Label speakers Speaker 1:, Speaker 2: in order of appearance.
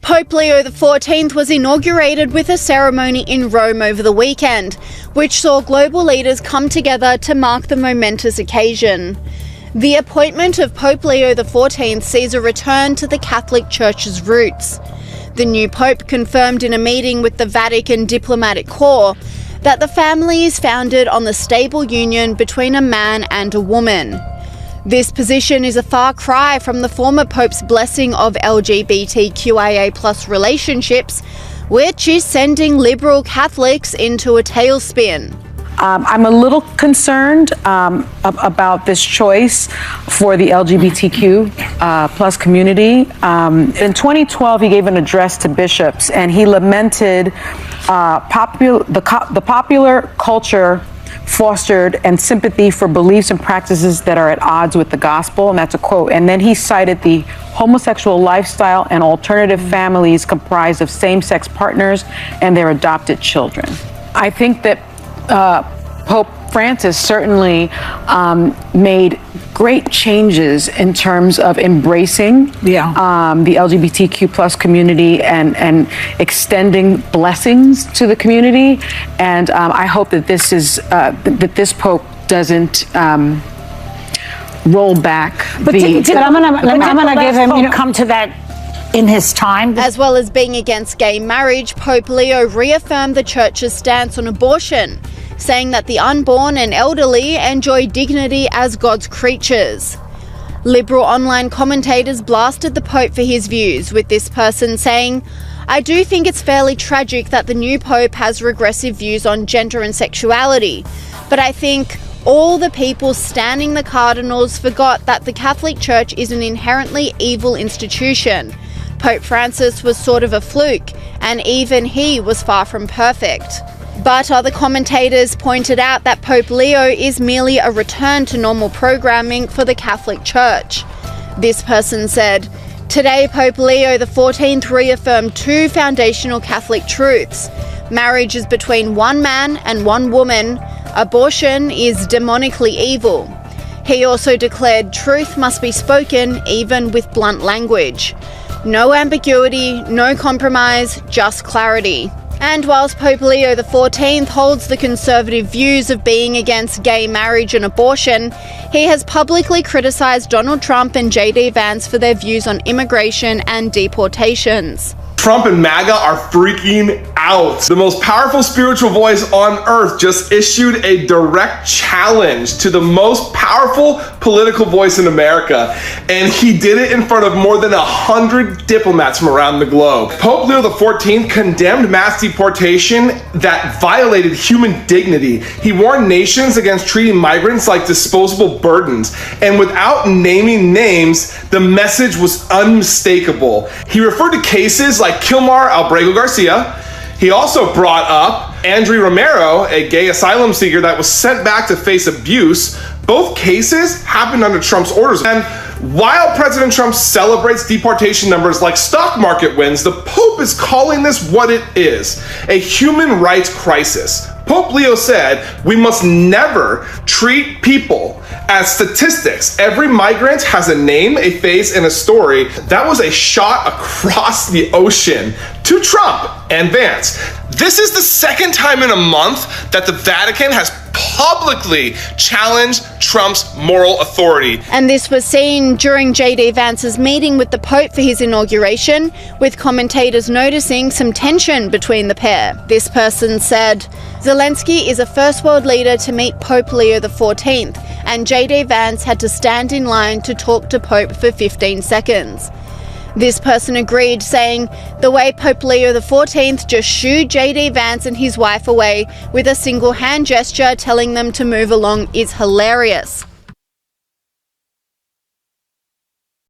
Speaker 1: Pope Leo XIV was inaugurated with a ceremony in Rome over the weekend, which saw global leaders come together to mark the momentous occasion. The appointment of Pope Leo XIV sees a return to the Catholic Church's roots. The new Pope confirmed in a meeting with the Vatican diplomatic corps that the family is founded on the stable union between a man and a woman. This position is a far cry from the former Pope's blessing of LGBTQIA+ relationships, which is sending liberal Catholics into a tailspin.
Speaker 2: I'm a little concerned about this choice for the LGBTQ plus community. In 2012, he gave an address to bishops, and he lamented the popular culture fostered and sympathy for beliefs and practices that are at odds with the gospel, and that's a quote. And then he cited the homosexual lifestyle and alternative families comprised of same-sex partners and their adopted children. I think that Pope Francis certainly made great changes in terms of embracing the LGBTQ plus community and extending blessings to the community. And I hope that this is that this Pope doesn't roll back.
Speaker 3: But I'm gonna give him come to that in his time.
Speaker 1: As well as being against gay marriage, Pope Leo reaffirmed the Church's stance on abortion, saying that the unborn and elderly enjoy dignity as God's creatures. Liberal online commentators blasted the Pope for his views, with this person saying, "I do think it's fairly tragic that the new Pope has regressive views on gender and sexuality, but I think all the people standing the cardinals forgot that the Catholic Church is an inherently evil institution. Pope Francis was sort of a fluke, and even he was far from perfect." But other commentators pointed out that Pope Leo is merely a return to normal programming for the Catholic Church. This person said, "Today Pope Leo XIV reaffirmed two foundational Catholic truths. Marriage is between one man and one woman. Abortion is demonically evil." He also declared truth must be spoken even with blunt language. No ambiguity, no compromise, just clarity. And whilst Pope Leo XIV holds the conservative views of being against gay marriage and abortion, he has publicly criticised Donald Trump and JD Vance for their views on immigration and deportations.
Speaker 4: Trump and MAGA are freaking out. The most powerful spiritual voice on earth just issued a direct challenge to the most powerful political voice in America, and he did it in front of more than 100 diplomats from around the globe. Pope Leo XIV condemned mass deportation that violated human dignity. He warned nations against treating migrants like disposable burdens, and without naming names, the message was unmistakable. He referred to cases like Kilmar Albrego Garcia. He also brought up Andrew Romero, a gay asylum seeker that was sent back to face abuse. Both cases happened under Trump's orders. And while President Trump celebrates deportation numbers like stock market wins, the Pope is calling this what it is, a human rights crisis. Pope Leo said, "We must never treat people as statistics. Every migrant has a name, a face, and a story." That was a shot across the ocean to Trump and Vance. This is the second time in a month that the Vatican has publicly challenged Trump's moral authority.
Speaker 1: And this was seen during JD Vance's meeting with the Pope for his inauguration, with commentators noticing some tension between the pair. This person said, "Zelensky is a first world leader to meet Pope Leo XIV, and JD Vance had to stand in line to talk to Pope for 15 seconds. This person agreed, saying, "The way Pope Leo XIV just shooed JD Vance and his wife away with a single hand gesture telling them to move along is hilarious."